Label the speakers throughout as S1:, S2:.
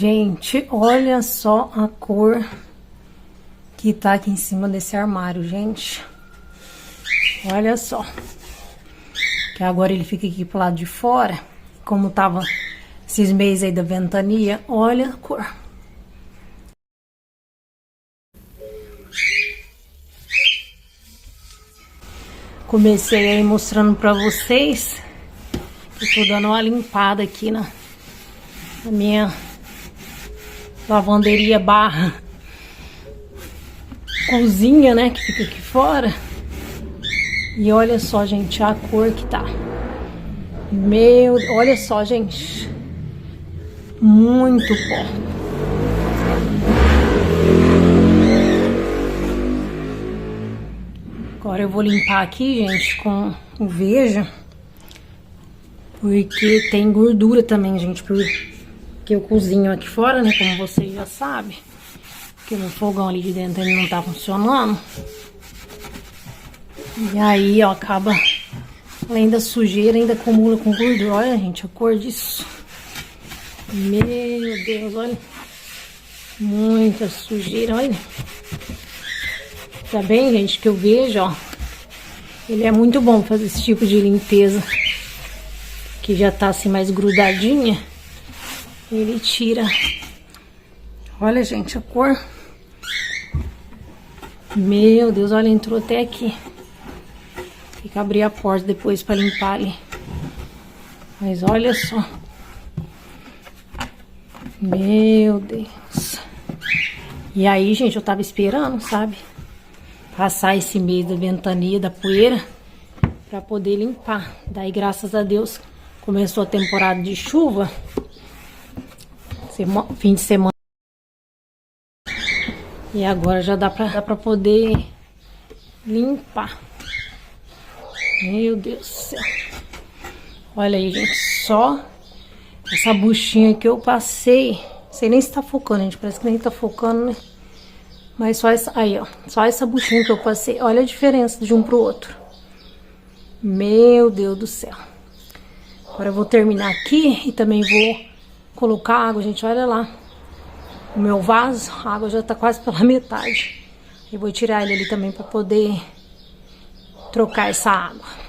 S1: Gente, olha só a cor que tá aqui em cima desse armário, gente. Olha só. Que agora ele fica aqui pro lado de fora. Como tava esses meses aí da ventania, olha a cor. Comecei aí mostrando pra vocês que eu tô dando uma limpada aqui na minha lavanderia barra cozinha, né, que fica aqui fora. E olha só, gente, a cor que tá. Olha só, gente. Muito pó. Agora eu vou limpar aqui, gente, com o Veja. Porque tem gordura também, gente, porque eu cozinho aqui fora, né, como vocês já sabem. Porque o fogão ali de dentro ele não tá funcionando. E aí, ó, acaba, além da sujeira, ainda acumula com gordura. Olha, gente, a cor disso. Meu Deus, olha. Muita sujeira, olha. Tá bem, gente, que eu vejo, ó. Ele é muito bom fazer esse tipo de limpeza. Que já tá assim mais grudadinha. Ele tira. Olha, gente, a cor. Meu Deus, olha, entrou até aqui. Tem que abrir a porta depois pra limpar ali. Mas olha só. Meu Deus. E aí, gente, eu tava esperando, sabe? Passar esse mês da ventania, da poeira, pra poder limpar. Daí, graças a Deus, começou a temporada de chuva. Fim de semana. E agora já dá pra poder limpar. Meu Deus do céu. Olha aí, gente, só essa buchinha que eu passei. Não sei nem se tá focando, gente, parece que nem tá focando, né? Mas só essa, aí, ó, só essa buchinha que eu passei. Olha a diferença de um pro outro. Meu Deus do céu. Agora eu vou terminar aqui e também vou colocar água, gente, olha lá. O meu vaso, a água já tá quase pela metade. Eu vou tirar ele ali também pra poder trocar essa água.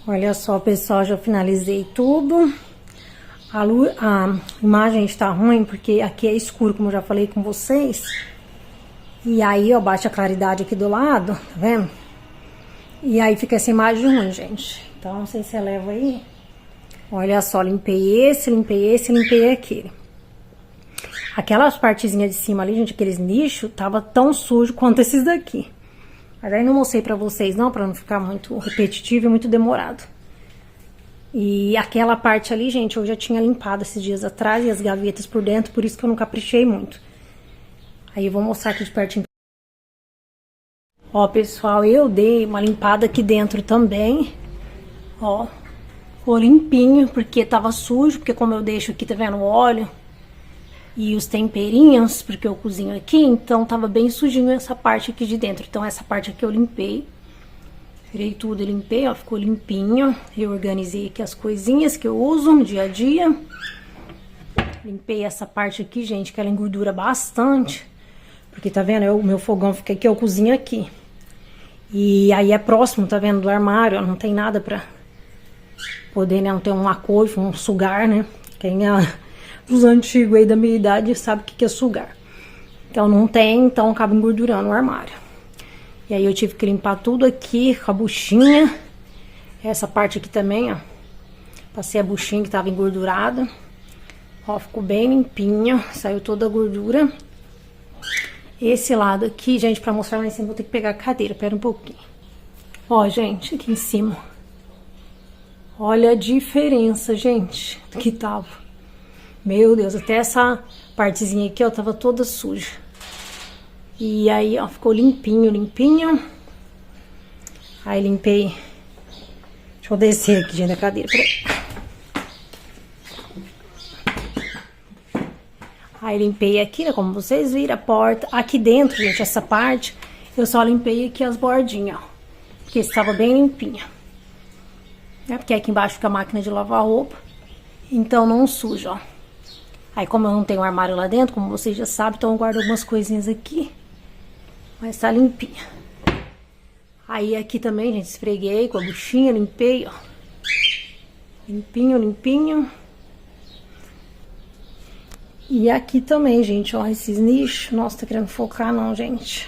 S1: Olha só, pessoal, já finalizei tudo. A imagem está ruim porque aqui é escuro, como eu já falei com vocês. E aí, ó, baixa a claridade aqui do lado, tá vendo? E aí fica essa imagem ruim, gente. Então, não sei se eleva aí. Olha só, limpei esse, limpei aquele. Aquelas partezinhas de cima ali, gente, aqueles nichos, tava tão sujo quanto esses daqui. Mas aí não mostrei pra vocês não, pra não ficar muito repetitivo e muito demorado. E aquela parte ali, gente, eu já tinha limpado esses dias atrás e as gavetas por dentro, por isso que eu não caprichei muito. Aí eu vou mostrar aqui de pertinho. Ó, pessoal, eu dei uma limpada aqui dentro também. Ó, ficou limpinho, porque tava sujo, porque como eu deixo aqui, tá vendo, o óleo e os temperinhos, porque eu cozinho aqui, então tava bem sujinho essa parte aqui de dentro. Então essa parte aqui eu limpei. Tirei tudo e limpei, ó, ficou limpinho. Eu organizei aqui as coisinhas que eu uso no dia a dia. Limpei essa parte aqui, gente, que ela engordura bastante. Porque tá vendo, o meu fogão fica aqui, eu cozinho aqui. E aí é próximo, tá vendo, do armário, ó, não tem nada pra poder, né, não ter uma couve, um sugar, né. Quem é dos antigos aí da minha idade sabe o que é sugar. Então não tem, então acaba engordurando o armário. E aí eu tive que limpar tudo aqui com a buchinha. Essa parte aqui também, ó. Passei a buchinha que tava engordurada. Ó, ficou bem limpinho, saiu toda a gordura. Esse lado aqui, gente, pra mostrar lá em cima, vou ter que pegar a cadeira, pera um pouquinho. Ó, gente, aqui em cima. Olha a diferença, gente, do que tava. Meu Deus, até essa partezinha aqui, ó, tava toda suja. E aí, ó, ficou limpinho, limpinho. Aí limpei. Deixa eu descer aqui, gente, da cadeira, peraí. Aí limpei aqui, né, como vocês viram, a porta. Aqui dentro, gente, essa parte, eu só limpei aqui as bordinhas, ó. Porque estava bem limpinha. É porque aqui embaixo fica a máquina de lavar roupa. Então não suja, ó. Aí como eu não tenho armário lá dentro, como vocês já sabem, então eu guardo algumas coisinhas aqui. Mas tá limpinha. Aí aqui também, gente, esfreguei com a buchinha, limpei, ó. Limpinho, limpinho. E aqui também, gente, ó, esses nichos. Nossa, tá querendo focar não, gente.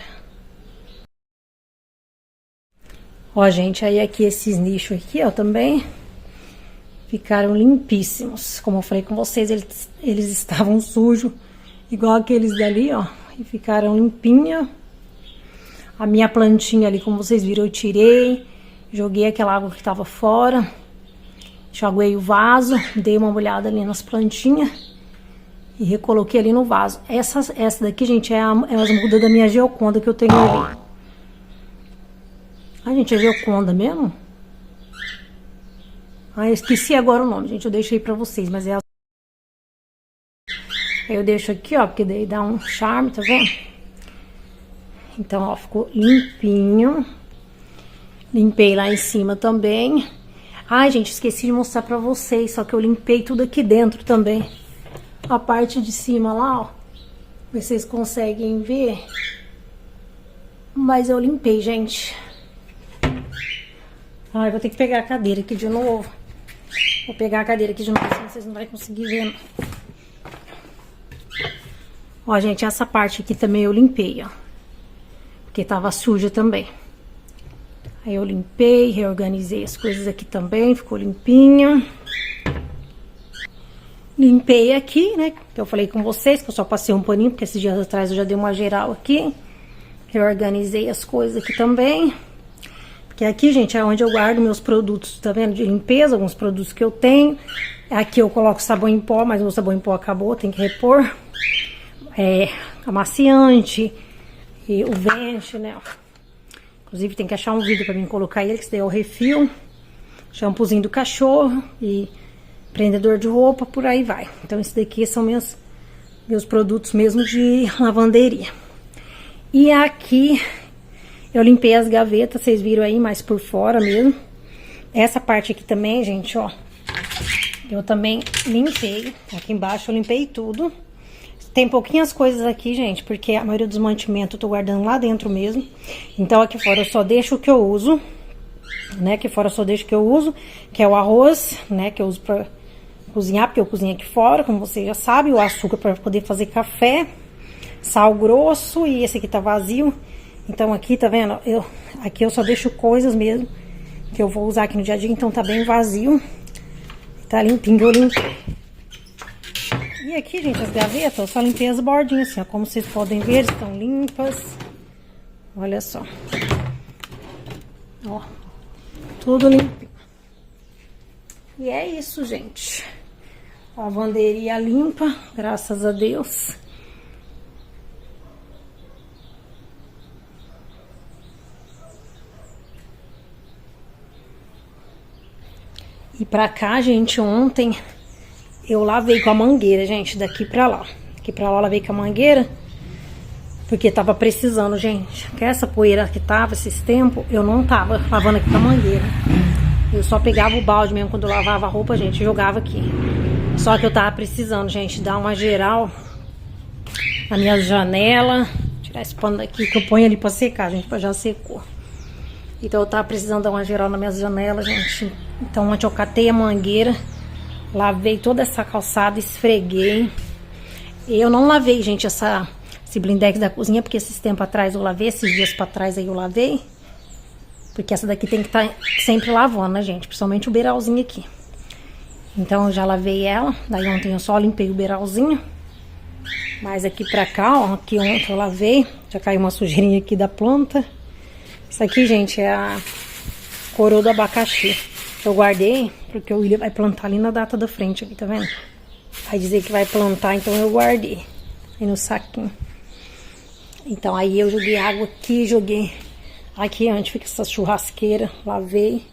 S1: Ó, gente, aí aqui esses nichos aqui, ó, também ficaram limpíssimos. Como eu falei com vocês, eles estavam sujos, igual aqueles dali, ó. E ficaram limpinhos. A minha plantinha ali, como vocês viram, eu tirei. Joguei aquela água que tava fora. Enxaguei o vaso, dei uma olhada ali nas plantinhas. E recoloquei ali no vaso. Essa daqui, gente, é as mudas da minha Gioconda que eu tenho ali. Ah, gente, é Gioconda mesmo? Ah, eu esqueci agora o nome, gente. Eu deixei pra vocês, mas é a... Aí eu deixo aqui, ó, porque daí dá um charme, tá vendo? Então, ó, ficou limpinho. Limpei lá em cima também. Ai, gente, esqueci de mostrar pra vocês, só que eu limpei tudo aqui dentro também. A parte de cima lá, ó. Vocês conseguem ver. Mas eu limpei, gente. Ai, vou ter que pegar a cadeira aqui de novo. Vou pegar a cadeira aqui de novo, senão vocês não vão conseguir ver. Ó, gente, essa parte aqui também eu limpei, ó. Porque tava suja também. Aí eu limpei, reorganizei as coisas aqui também, ficou limpinho. Limpei aqui, né, que eu falei com vocês, que eu só passei um paninho, porque esses dias atrás eu já dei uma geral aqui. Reorganizei as coisas aqui também. Porque aqui, gente, é onde eu guardo meus produtos, tá vendo, de limpeza, alguns produtos que eu tenho. Aqui eu coloco sabão em pó, mas o sabão em pó acabou, tem que repor. Amaciante, e o Vente, né, inclusive tem que achar um vídeo pra mim colocar ele, que esse daí é o refil. Shampoozinho do cachorro e prendedor de roupa, por aí vai. Então, esse daqui são meus produtos mesmo de lavanderia. E aqui eu limpei as gavetas, vocês viram aí, mas por fora mesmo. Essa parte aqui também, gente, ó, eu também limpei. Aqui embaixo eu limpei tudo. Tem pouquinhas coisas aqui, gente, porque a maioria dos mantimentos eu tô guardando lá dentro mesmo. Então, aqui fora eu só deixo o que eu uso. né? Que fora só deixo que eu uso, que é o arroz, né? Que eu uso pra cozinhar, porque eu cozinho aqui fora, como vocês já sabem. O açúcar para poder fazer café, sal grosso, e esse aqui tá vazio. Então aqui, tá vendo? Aqui eu só deixo coisas mesmo que eu vou usar aqui no dia a dia, então tá bem vazio. Tá limpinho, eu limpei. E aqui, gente, as gavetas, eu só limpei as bordinhas assim, ó. Como vocês podem ver, estão limpas. Olha só. Ó, tudo limpinho. E é isso, gente. A lavanderia limpa, graças a Deus. E pra cá, gente, ontem eu lavei com a mangueira, gente, daqui pra lá. Daqui pra lá eu lavei com a mangueira, porque tava precisando, gente. Que essa poeira que tava esses tempos, eu não tava lavando aqui com a mangueira. Eu só pegava o balde mesmo quando eu lavava a roupa, gente, e jogava aqui. Só que eu tava precisando, gente, dar uma geral na minha janela. Tirar esse pano daqui que eu ponho ali pra secar, gente, já secou. Então eu tava precisando dar uma geral na minha janela, gente. Então ontem eu catei a mangueira, lavei toda essa calçada, esfreguei. Eu não lavei, gente, esse blindex da cozinha, porque esses tempos atrás eu lavei, esses dias pra trás aí eu lavei. Porque essa daqui tem que estar sempre lavando, né, gente? Principalmente o beiralzinho aqui. Então eu já lavei ela, daí ontem eu só limpei o beiralzinho. Mas aqui pra cá, ó, aqui ontem eu lavei, já caiu uma sujeirinha aqui da planta. Isso aqui, gente, é a coroa do abacaxi. Eu guardei, porque o William vai plantar ali na data da frente, aqui, tá vendo? Vai dizer que vai plantar, então eu guardei aí no saquinho. Então aí eu joguei água aqui, joguei aqui onde fica essa churrasqueira, lavei,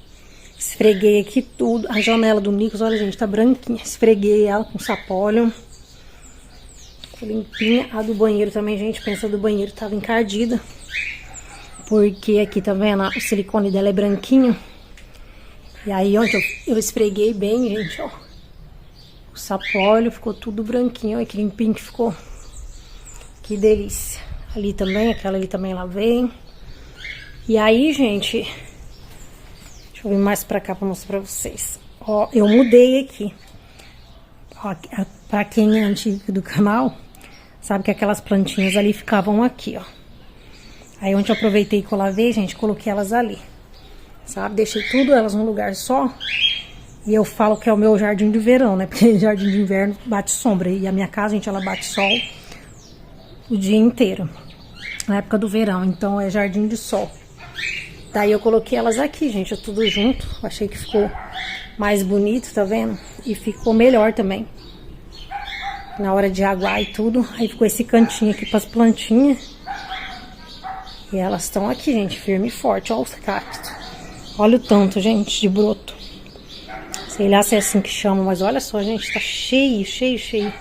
S1: esfreguei aqui tudo. A janela do Nicos, olha, gente, tá branquinha. Esfreguei ela com sapólio. Ficou limpinha. A do banheiro também, gente, pensa, do banheiro tava encardida. Porque aqui, tá vendo? O silicone dela é branquinho. E aí, ontem eu esfreguei bem, gente, ó. O sapólio ficou tudo branquinho. Olha que limpinho que ficou. Que delícia. Ali também, aquela ali também lavei. E aí, gente, deixa eu vir mais pra cá pra mostrar pra vocês. Ó, eu mudei aqui. Ó, pra quem é antigo do canal, sabe que aquelas plantinhas ali ficavam aqui, ó. Aí ontem eu aproveitei que eu lavei, gente, coloquei elas ali. Sabe? Deixei tudo elas num lugar só. E eu falo que é o meu jardim de verão, né? Porque jardim de inverno bate sombra. E a minha casa, gente, ela bate sol o dia inteiro. Na época do verão. Então é jardim de sol. Daí eu coloquei elas aqui, gente, tudo junto. Achei que ficou mais bonito, tá vendo? E ficou melhor também. Na hora de aguar e tudo. Aí ficou esse cantinho aqui pras plantinhas. E elas estão aqui, gente, firme e forte. Olha os cactos. Olha o tanto, gente, de broto. Sei lá se é assim que chama, mas olha só, gente, tá cheio, cheio, cheio.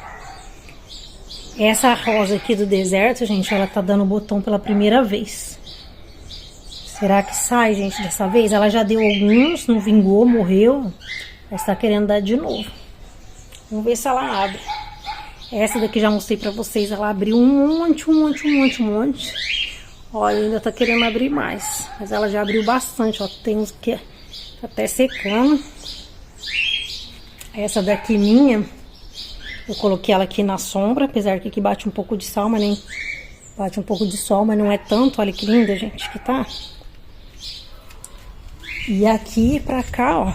S1: Essa rosa aqui do deserto, gente, ela tá dando botão pela primeira vez. Será que sai, gente, dessa vez? Ela já deu alguns, não vingou, morreu. Mas tá querendo dar de novo. Vamos ver se ela abre. Essa daqui já mostrei pra vocês, ela abriu um monte. Olha, ainda tá querendo abrir mais. Mas ela já abriu bastante, ó. Tem uns que tá até secando. Essa daqui minha, eu coloquei ela aqui na sombra. Apesar que aqui bate um pouco de sol, mas nem... Bate um pouco de sol, mas não é tanto. Olha que linda, gente, que tá. E aqui pra cá, ó.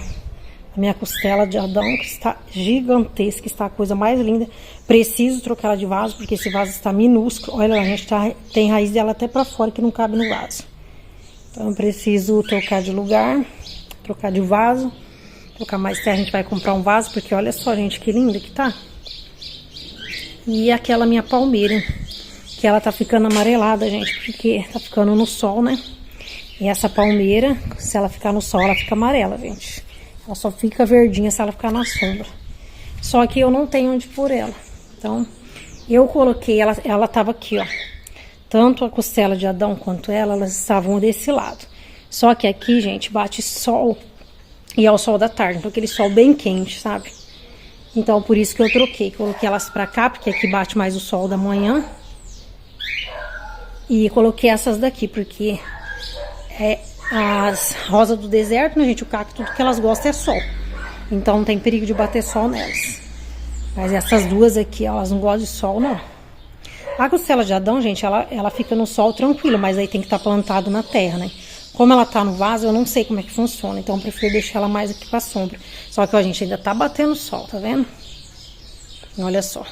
S1: A minha costela de Adão, que está gigantesca. Está a coisa mais linda. Preciso trocar ela de vaso, porque esse vaso está minúsculo. Olha lá, a gente tem raiz dela até pra fora, que não cabe no vaso. Então eu preciso trocar de lugar, trocar de vaso, trocar mais terra. A gente vai comprar um vaso, porque olha só, gente, que linda que tá. E aquela minha palmeira, que ela tá ficando amarelada, gente, porque tá ficando no sol, né? E essa palmeira, se ela ficar no sol, ela fica amarela, gente. Ela só fica verdinha se ela ficar na sombra. Só que eu não tenho onde pôr ela. Então, eu coloquei, ela tava aqui, ó. Tanto a costela de Adão quanto elas estavam desse lado. Só que aqui, gente, bate sol. E é o sol da tarde, então aquele sol bem quente, sabe? Então, por isso que eu troquei. Coloquei elas pra cá, porque aqui bate mais o sol da manhã. E coloquei essas daqui, porque As rosas do deserto, né, gente, o cacto, tudo que elas gostam é sol. Então não tem perigo de bater sol nelas. Mas essas duas aqui, ó, elas não gostam de sol, não. A costela de Adão, gente, ela fica no sol tranquilo, mas aí tem que estar plantado na terra, né? Como ela tá no vaso, eu não sei como é que funciona, então eu prefiro deixar ela mais aqui pra sombra. Só que, ó, gente, ainda tá batendo sol, tá vendo? Olha só.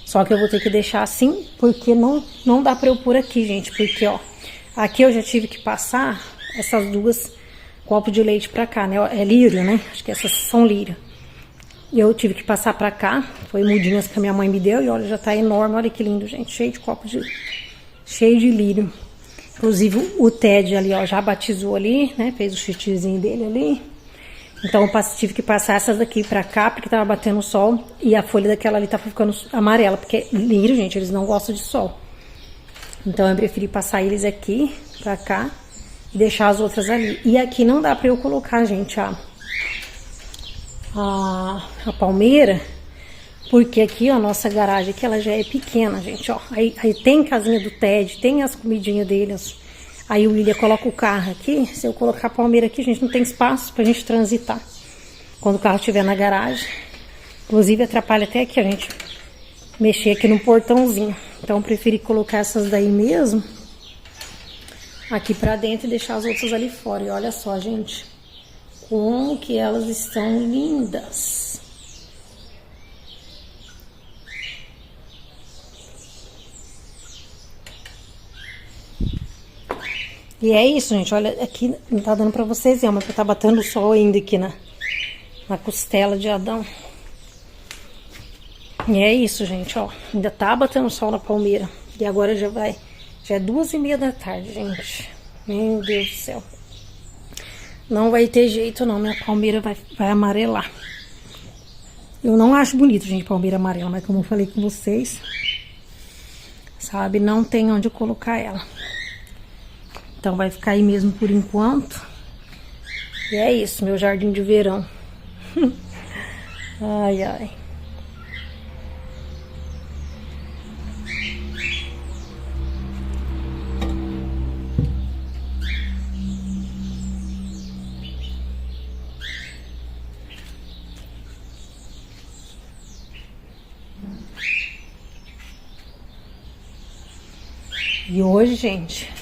S1: Só que eu vou ter que deixar assim, porque não dá pra eu pôr aqui, gente, porque, ó, aqui eu já tive que passar essas duas copos de leite pra cá, né? É lírio, né? Acho que essas são lírio. E eu tive que passar pra cá, foi mudinhas que a minha mãe me deu, e olha, já tá enorme, olha que lindo, gente, cheio de copo de... cheio de lírio. Inclusive o Ted ali, ó, já batizou ali, né, fez o xixi dele ali. Então eu tive que passar essas daqui pra cá, porque tava batendo sol, e a folha daquela ali tá ficando amarela, porque lírio, gente, eles não gostam de sol. Então eu preferi passar eles aqui, pra cá, e deixar as outras ali. E aqui não dá pra eu colocar, gente, a palmeira, porque aqui, ó, a nossa garagem aqui, ela já é pequena, gente, ó. Aí tem casinha do Ted, tem as comidinhas deles. Aí o William coloca o carro aqui. Se eu colocar a palmeira aqui, gente, não tem espaço pra gente transitar quando o carro estiver na garagem. Inclusive, atrapalha até aqui a gente mexer aqui no portãozinho. Então, eu preferi colocar essas daí mesmo aqui pra dentro e deixar as outras ali fora. E olha só, gente, como que elas estão lindas. E é isso, gente, olha, aqui não tá dando pra vocês ver, mas tá batendo o sol ainda aqui na costela de Adão. E é isso, gente, ó, ainda tá batendo sol na palmeira. E agora já é 2h30 da tarde, gente. Meu Deus do céu. Não vai ter jeito não, minha palmeira vai amarelar. Eu não acho bonito, gente, palmeira amarela, mas como eu falei com vocês, sabe, não tem onde colocar ela. Então vai ficar aí mesmo por enquanto. E é isso, meu jardim de verão. Ai, ai. E hoje, gente,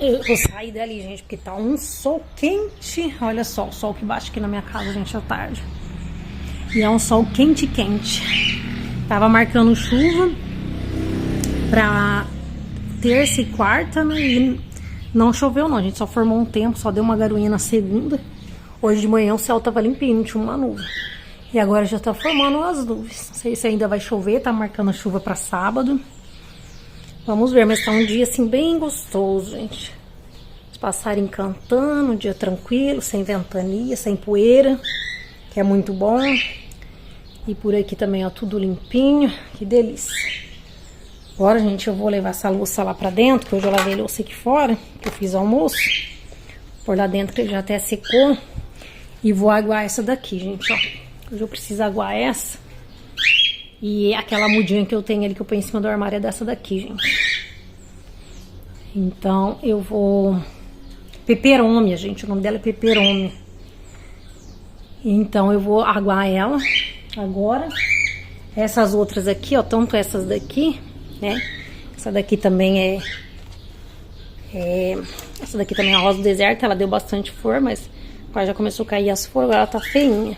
S1: eu vou sair dali, gente, porque tá um sol quente. Olha só o sol que bate aqui na minha casa, gente, à tarde. E é um sol quente, quente. Tava marcando chuva pra terça e quarta, né? E não choveu não, gente, só formou um tempo, só deu uma garoinha na segunda. Hoje de manhã o céu tava limpinho, não tinha uma nuvem. E agora já tá formando as nuvens. Não sei se ainda vai chover, tá marcando chuva pra sábado. Vamos ver, mas tá um dia assim bem gostoso, gente. Os passarinhos cantando, um dia tranquilo, sem ventania, sem poeira, que é muito bom. E por aqui também, ó, tudo limpinho, que delícia. Agora, gente, eu vou levar essa louça lá pra dentro, que hoje eu lavei a louça aqui fora, que eu fiz almoço. Por lá dentro, que já até secou. E vou aguar essa daqui, gente, ó. Hoje eu preciso aguar essa. E aquela mudinha que eu tenho ali, que eu ponho em cima do armário, é dessa daqui, gente. Então, eu vou... Peperômia, gente, o nome dela é peperômia. Então, eu vou aguar ela agora. Essas outras aqui, ó, tanto essas daqui, né? Essa daqui também essa daqui também é a rosa do deserto, ela deu bastante flor, mas quase já começou a cair as flores, agora ela tá feinha.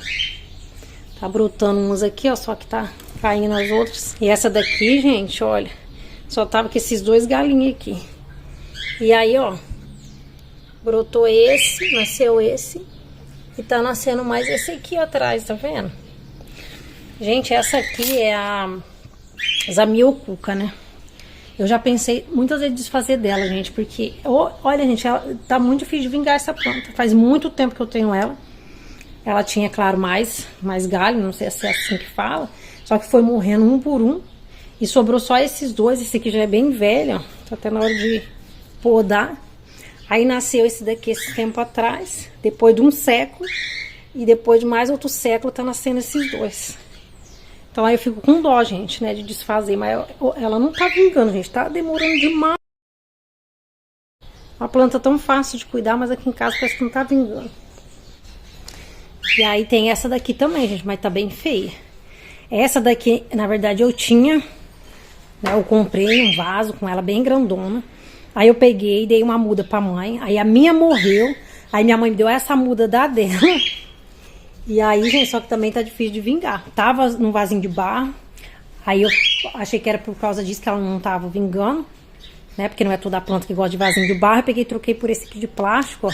S1: Tá brotando umas aqui, ó, só que tá caindo as outras. E essa daqui, gente, olha, só tava com esses dois galinhos aqui. E aí, ó, brotou esse, nasceu esse. E tá nascendo mais esse aqui atrás, tá vendo? Gente, essa aqui é a Zamioculca, né? Eu já pensei muitas vezes em desfazer dela, gente, porque, olha, gente, ela tá muito difícil de vingar essa planta. Faz muito tempo que eu tenho ela. Ela tinha, claro, mais galho, não sei se é assim que fala. Só que foi morrendo um por um. E sobrou só esses dois. Esse aqui já é bem velho, ó. Tá até na hora de podar. Aí nasceu esse daqui esse tempo atrás. Depois de um século. E depois de mais outro século tá nascendo esses dois. Então aí eu fico com dó, gente, né, de desfazer. Mas ela não tá vingando, gente. Tá demorando demais. Uma planta tão fácil de cuidar, mas aqui em casa parece que não tá vingando. E aí tem essa daqui também, gente, mas tá bem feia. Essa daqui, na verdade, eu tinha, né, eu comprei um vaso com ela bem grandona. Aí eu peguei, dei uma muda pra mãe. Aí a minha morreu. Aí minha mãe me deu essa muda da dela. E aí, gente, só que também tá difícil de vingar. Tava num vasinho de barro. Aí eu achei que era por causa disso que ela não tava vingando, né? Porque não é toda planta que gosta de vasinho de barro. Eu peguei e troquei por esse aqui de plástico, ó.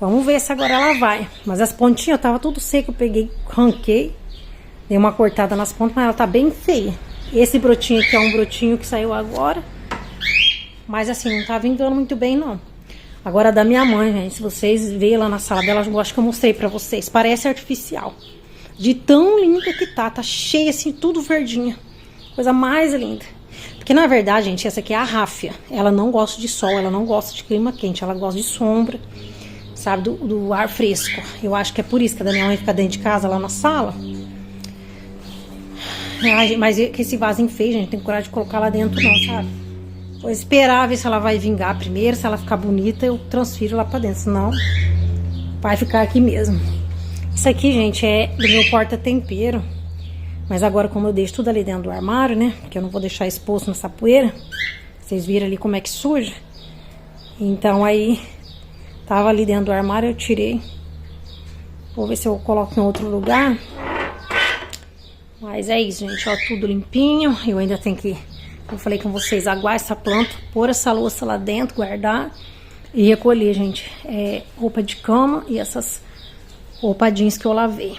S1: Vamos ver se agora ela vai. Mas as pontinhas tava tudo seco. Eu peguei, arranquei. Dei uma cortada nas pontas, mas ela tá bem feia. Esse brotinho aqui é um brotinho que saiu agora. Mas assim, não tá vingando muito bem, não. Agora da minha mãe, gente, se vocês verem lá na sala dela, eu acho que eu mostrei pra vocês. Parece artificial. De tão linda que tá cheia assim, tudo verdinha. Coisa mais linda. Porque na verdade, gente, essa aqui é a ráfia. Ela não gosta de sol, ela não gosta de clima quente, ela gosta de sombra, sabe, do ar fresco. Eu acho que é por isso que a da minha mãe fica dentro de casa, lá na sala. Mas que esse vasinho feio, gente, tem coragem de colocar lá dentro não, sabe? Vou esperar ver se ela vai vingar primeiro. Se ela ficar bonita, eu transfiro lá pra dentro. Senão, vai ficar aqui mesmo. Isso aqui, gente, é do meu porta-tempero. Mas agora, como eu deixo tudo ali dentro do armário, né? Porque eu não vou deixar exposto nessa poeira. Vocês viram ali como é que suja. Então, aí, tava ali dentro do armário, eu tirei. Vou ver se eu coloco em outro lugar. Mas é isso, gente. Ó, tudo limpinho. Eu ainda tenho que... Eu falei com vocês, aguar essa planta, pôr essa louça lá dentro, guardar e recolher, gente, roupa de cama e essas roupa jeans que eu lavei.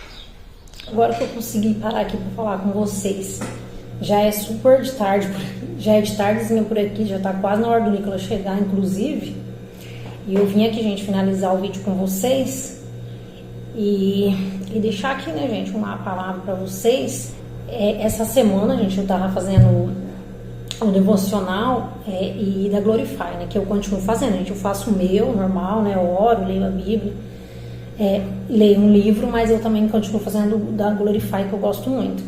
S1: Agora que eu consegui parar aqui pra falar com vocês, já é super de tarde, já é de tardezinha por aqui, já tá quase na hora do Nicolas chegar, inclusive. E eu vim aqui, gente, finalizar o vídeo com vocês e deixar aqui, né, gente, uma palavra pra vocês. Essa semana, gente, eu tava fazendo o devocional e da Glorify, né, que eu continuo fazendo, gente. Eu faço o meu, normal, né, eu oro, leio a Bíblia, leio um livro, mas eu também continuo fazendo da Glorify, que eu gosto muito.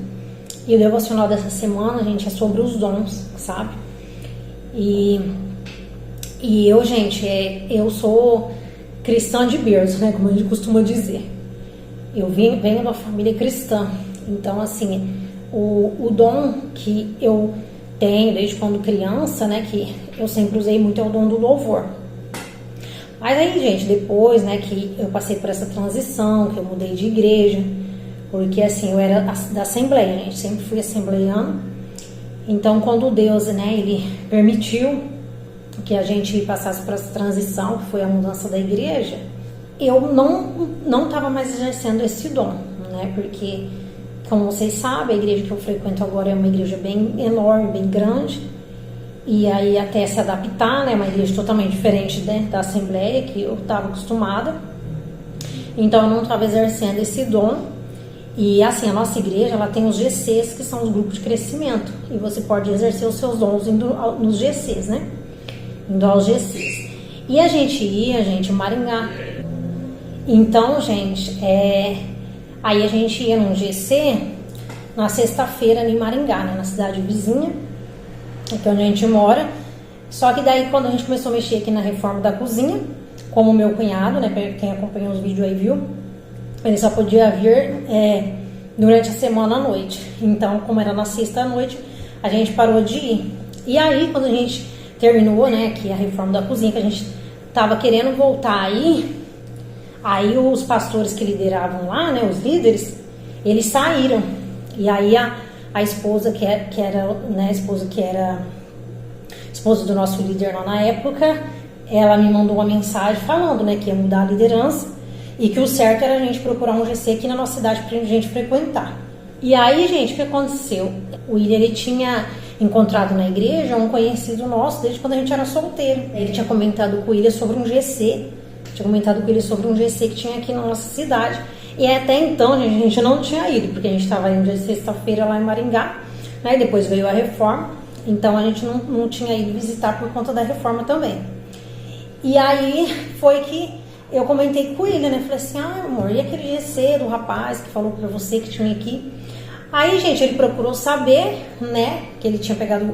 S1: E o devocional dessa semana, gente, é sobre os dons, sabe? E eu, gente, eu sou cristã de berço, né, como a gente costuma dizer. Eu venho de uma família cristã, então, assim, o dom que eu tenho desde quando criança, né, que eu sempre usei muito, é o dom do louvor. Mas aí, gente, depois, né, que eu passei por essa transição, que eu mudei de igreja, porque assim, eu era da Assembleia, gente, sempre fui assembleiana. Então, quando Deus, né, ele permitiu que a gente passasse por essa transição, que foi a mudança da igreja, eu não estava mais exercendo esse dom, né, porque... Como vocês sabem, a igreja que eu frequento agora é uma igreja bem enorme, bem grande. E aí até se adaptar, né? Uma igreja totalmente diferente, né, da Assembleia, que eu estava acostumada. Então eu não estava exercendo esse dom. E assim, a nossa igreja, ela tem os GCs, que são os grupos de crescimento. E você pode exercer os seus dons indo nos GCs, né? Indo aos GCs. E a gente ia, gente, em Maringá. Então, gente, aí a gente ia num GC na sexta-feira em Maringá, né, na cidade vizinha, aqui onde a gente mora. Só que daí, quando a gente começou a mexer aqui na reforma da cozinha, como o meu cunhado, né, quem acompanhou os vídeos aí viu, ele só podia vir durante a semana à noite. Então, como era na sexta à noite, a gente parou de ir. E aí, quando a gente terminou, né, aqui a reforma da cozinha, que a gente tava querendo voltar aí os pastores que lideravam lá, né, os líderes, eles saíram. E aí a esposa que era, né, a esposa que era esposa do nosso líder lá na época, ela me mandou uma mensagem falando, né, que ia mudar a liderança e que o certo era a gente procurar um GC aqui na nossa cidade pra gente frequentar. E aí, gente, o que aconteceu? O William, ele tinha encontrado na igreja um conhecido nosso desde quando a gente era solteiro. Ele tinha comentado com o William sobre um GC. Tinha comentado com ele sobre um GC que tinha aqui na nossa cidade. E até então, gente, a gente não tinha ido, porque a gente estava indo de sexta-feira lá em Maringá, né? E depois veio a reforma. Então a gente não tinha ido visitar por conta da reforma também. E aí foi que eu comentei com ele, né? Falei assim, amor, e aquele GC do rapaz que falou pra você que tinha aqui? Aí, gente, ele procurou saber, né? Que ele tinha pegado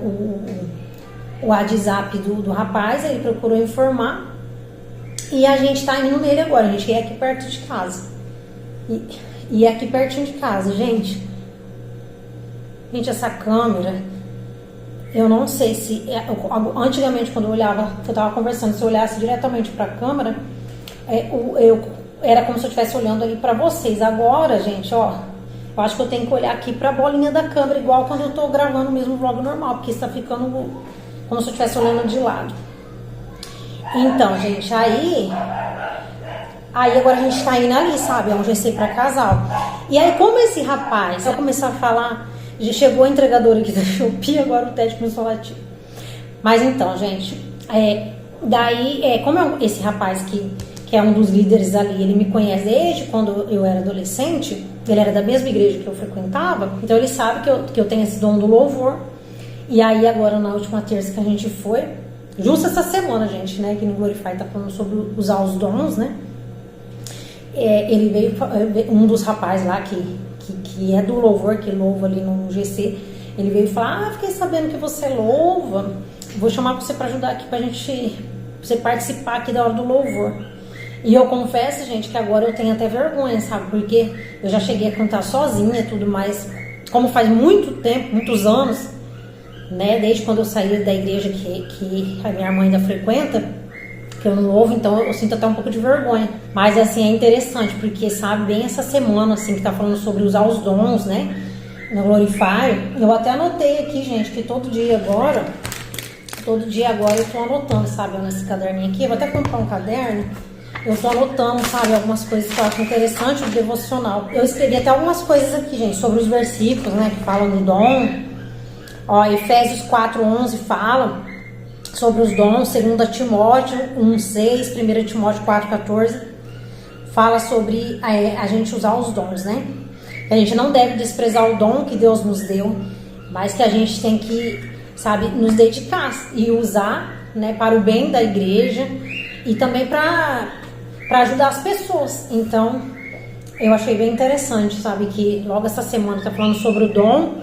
S1: o WhatsApp do rapaz, ele procurou informar e a gente tá indo nele agora. A gente é aqui perto de casa. E é aqui pertinho de casa, gente. Gente, essa câmera, eu não sei se... Antigamente, quando eu olhava, eu tava conversando, se eu olhasse diretamente pra câmera, era como se eu estivesse olhando aí pra vocês. Agora, gente, ó, eu acho que eu tenho que olhar aqui pra bolinha da câmera, igual quando eu tô gravando mesmo o vlog normal, porque está ficando como se eu estivesse olhando de lado. Então, gente, aí agora a gente tá indo ali, sabe? É um GC pra casal. E aí, como esse rapaz, eu começar a falar, já chegou a entregadora aqui da Shopee, agora o Ted começou a latir. Mas então, gente, como esse rapaz que é um dos líderes ali, ele me conhece desde quando eu era adolescente, ele era da mesma igreja que eu frequentava, então ele sabe que eu tenho esse dom do louvor. E aí agora na última terça que a gente foi, justo essa semana, gente, né, que no Glorify tá falando sobre usar os dons, né, ele veio, um dos rapazes lá que é do louvor, que louva ali no GC, ele veio falar, fiquei sabendo que você louva, vou chamar você para ajudar aqui pra você participar aqui da hora do louvor. E eu confesso, gente, que agora eu tenho até vergonha, sabe? Porque eu já cheguei a cantar sozinha e tudo mais. Como faz muito tempo, muitos anos, né? Desde quando eu saí da igreja que a minha mãe ainda frequenta, que eu não ouvo, então eu sinto até um pouco de vergonha. Mas, assim, é interessante, porque, sabe, bem essa semana, assim, que tá falando sobre usar os dons, né? No Glorify. Eu até anotei aqui, gente, que todo dia agora eu tô anotando, sabe? Nesse caderninho aqui. Eu vou até comprar um caderno. Eu tô anotando, sabe, algumas coisas que eu acho interessante do devocional. Eu escrevi até algumas coisas aqui, gente, sobre os versículos, né, que falam do dom. Ó, Efésios 4:11 fala sobre os dons, 2 Timóteo 1:6, 1 Timóteo 4:14 fala sobre a gente usar os dons, né? A gente não deve desprezar o dom que Deus nos deu, mas que a gente tem que, sabe, nos dedicar e usar, né, para o bem da igreja e também para ajudar as pessoas. Então, eu achei bem interessante, sabe, que logo essa semana tá falando sobre o dom,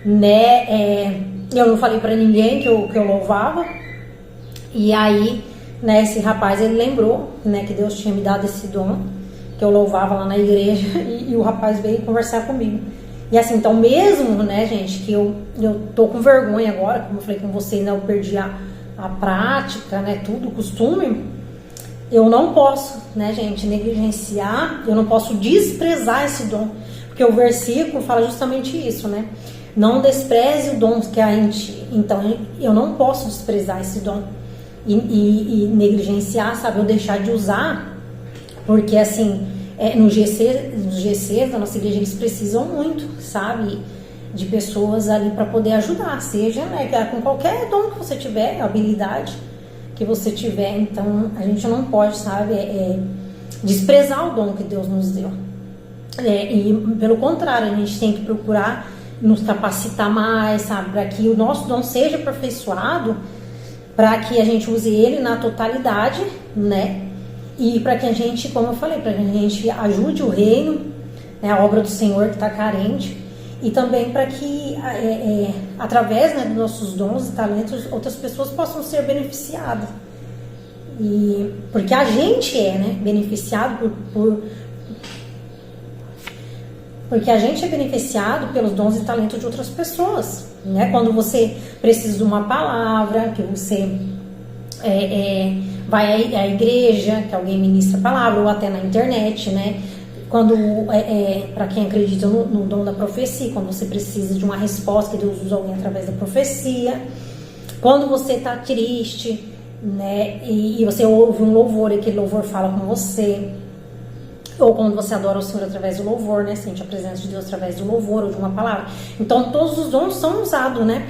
S1: né, eu não falei pra ninguém que eu louvava, e aí, né, esse rapaz, ele lembrou, né, que Deus tinha me dado esse dom, que eu louvava lá na igreja, e o rapaz veio conversar comigo. E assim, então mesmo, né, gente, que eu tô com vergonha agora, como eu falei com você, né, eu perdi a prática, né, tudo, o costume, eu não posso, né, gente, negligenciar, eu não posso desprezar esse dom, porque o versículo fala justamente isso, né, não despreze o dom que há em ti. Então, eu não posso desprezar esse dom e negligenciar, sabe, eu deixar de usar, porque assim, nos GCs da nossa igreja, eles precisam muito, sabe, de pessoas ali para poder ajudar, seja, né, com qualquer dom que você tiver, habilidade que você tiver. Então a gente não pode, sabe, desprezar o dom que Deus nos deu, e pelo contrário, a gente tem que procurar nos capacitar mais, sabe, para que o nosso dom seja aperfeiçoado, para que a gente use ele na totalidade, né, e para que a gente, como eu falei, para que a gente ajude o reino, né, a obra do Senhor que está carente, e também para que, através, né, dos nossos dons e talentos, outras pessoas possam ser beneficiadas. E, porque a gente né, beneficiado porque a gente é beneficiado pelos dons e talentos de outras pessoas, né? Quando você precisa de uma palavra, que você vai à igreja, que alguém ministra a palavra, ou até na internet, né? Quando, para quem acredita no dom da profecia, quando você precisa de uma resposta, que Deus usa alguém através da profecia. Quando você está triste, né, e você ouve um louvor, e aquele louvor fala com você. Ou quando você adora o Senhor através do louvor, né, sente a presença de Deus através do louvor ou de uma palavra. Então, todos os dons são usados, né,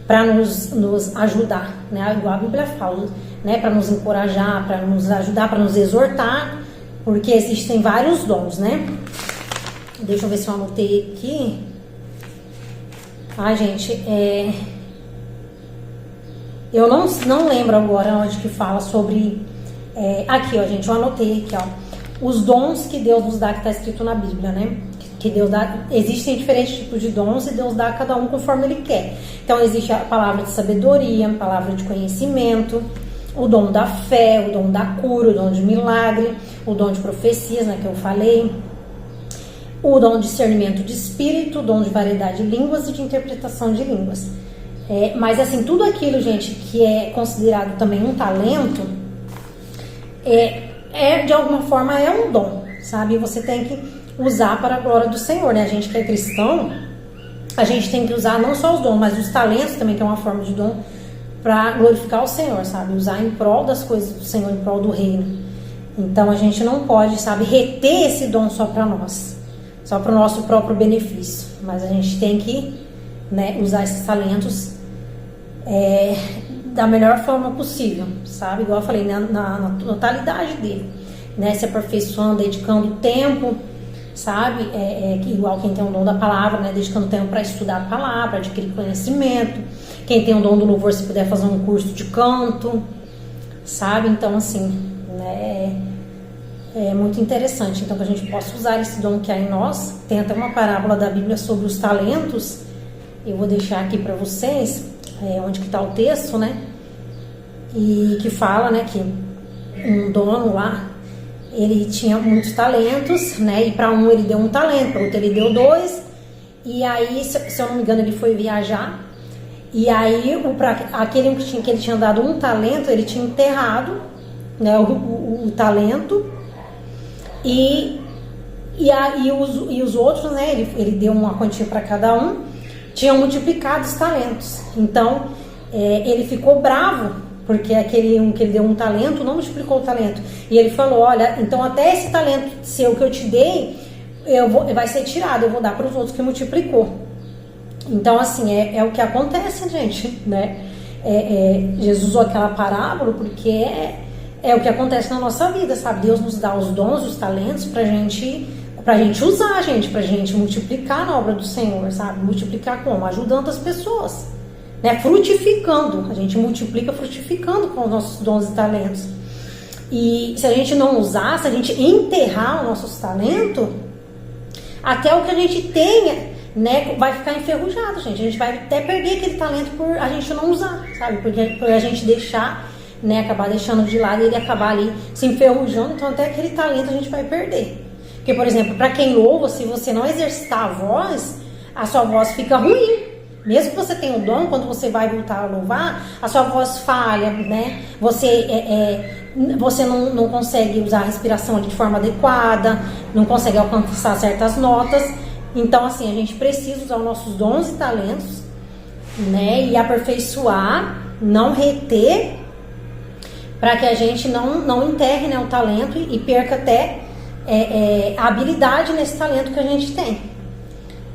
S1: para nos ajudar, né, igual a Bíblia fala, né, para nos encorajar, para nos ajudar, para nos exortar. Porque existem vários dons, né? Deixa eu ver se eu anotei aqui. Ai, gente, eu não lembro agora onde que fala sobre... aqui, ó, gente, eu anotei aqui, ó. Os dons que Deus nos dá, que está escrito na Bíblia, né? Que Deus dá, existem diferentes tipos de dons e Deus dá a cada um conforme Ele quer. Então existe a palavra de sabedoria, a palavra de conhecimento, o dom da fé, o dom da cura, o dom de milagre, o dom de profecias, né, que eu falei, o dom de discernimento de espírito, o dom de variedade de línguas e de interpretação de línguas. Mas assim, tudo aquilo, gente, que é considerado também um talento, de alguma forma é um dom, sabe? Você tem que usar para a glória do Senhor, né? A gente que é cristão, a gente tem que usar não só os dons, mas os talentos também, que é uma forma de dom, para glorificar o Senhor, sabe? Usar em prol das coisas do Senhor, em prol do reino. Então a gente não pode, sabe, reter esse dom só para nós, só para o nosso próprio benefício, mas a gente tem que, né, usar esses talentos da melhor forma possível, sabe? Igual eu falei, na totalidade dele, né? Se aperfeiçoando, dedicando tempo, sabe? Igual quem tem o dom da palavra, né? Dedicando tempo para estudar a palavra, adquirir conhecimento. Quem tem o dom do louvor, se puder fazer um curso de canto, sabe? Então, assim, né? É muito interessante. Então, que a gente possa usar esse dom que há em nós. Tem até uma parábola da Bíblia sobre os talentos. Eu vou deixar aqui para vocês, onde que está o texto, né? E que fala, né, que um dono lá, ele tinha muitos talentos, né? E para um ele deu um talento, para outro ele deu 2. E aí, se eu não me engano, ele foi viajar. E aí, aquele que ele tinha dado um talento, ele tinha enterrado, né, o talento. E os outros, né? Ele deu uma quantia para cada um, tinham multiplicado os talentos. Então, ele ficou bravo, porque aquele que ele deu um talento não multiplicou o talento. E ele falou: olha, então até esse talento seu que eu te dei, vai ser tirado, eu vou dar para os outros que multiplicou. Então, assim, é o que acontece, gente, né? Jesus usou aquela parábola porque é o que acontece na nossa vida, sabe? Deus nos dá os dons, os talentos pra gente usar, gente, pra gente multiplicar na obra do Senhor, sabe? Multiplicar como? Ajudando as pessoas, né? Frutificando. A gente multiplica frutificando com os nossos dons e talentos. E se a gente não usar, se a gente enterrar os nossos talentos, até o que a gente tenha, né, vai ficar enferrujado, gente. A gente vai até perder aquele talento por a gente não usar, sabe? Porque por a gente deixar, né, acabar deixando de lado e ele acabar ali se enferrujando, então até aquele talento a gente vai perder. Porque, por exemplo, para quem louva, se você não exercitar a voz, a sua voz fica ruim. Mesmo que você tenha o dom, quando você vai voltar a louvar, a sua voz falha, né? Você não consegue usar a respiração ali de forma adequada, não consegue alcançar certas notas. Então, assim, a gente precisa usar os nossos dons e talentos, né? E aperfeiçoar, não reter, para que a gente não enterre, né, o talento e perca até a habilidade nesse talento que a gente tem.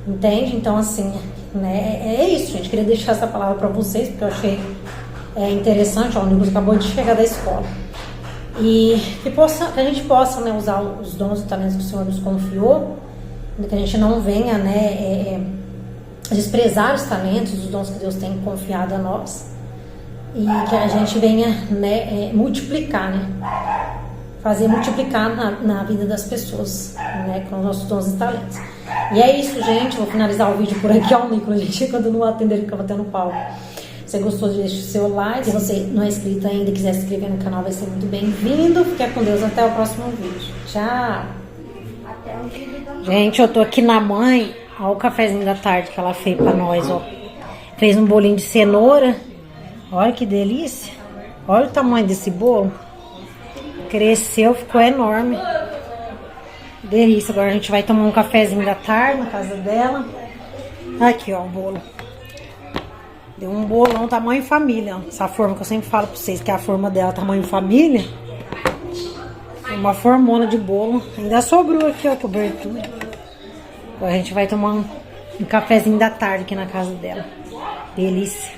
S1: Entende? Então, assim, né, é isso, gente. Queria deixar essa palavra para vocês, porque eu achei interessante. Ó, o Nicolas acabou de chegar da escola. E que a gente possa, né, usar os dons e talentos que o Senhor nos confiou, que a gente não venha, né, desprezar os talentos, os dons que Deus tem confiado a nós, e que a gente venha, né, multiplicar, né, fazer multiplicar na vida das pessoas, né, com os nossos dons e talentos. E é isso, gente. Vou finalizar o vídeo por aqui. Ó, o Nicolas, gente, quando não atender, ele fica batendo pau. Se você gostou, deixe o seu like. Se você não é inscrito ainda e quiser se inscrever no canal, vai ser muito bem-vindo. Fique com Deus. Até o próximo vídeo. Tchau. Gente, eu tô aqui na mãe. Olha o cafezinho da tarde que ela fez pra nós, ó. Fez um bolinho de cenoura. Olha que delícia. Olha o tamanho desse bolo. Cresceu, ficou enorme. Delícia. Agora a gente vai tomar um cafezinho da tarde na casa dela. Aqui, ó, o bolo. Deu um bolão tamanho família, ó. Essa forma que eu sempre falo pra vocês, que é a forma dela tamanho família. Uma formona de bolo. Ainda sobrou aqui, ó, cobertura. Agora a gente vai tomar um cafezinho da tarde aqui na casa dela. Delícia.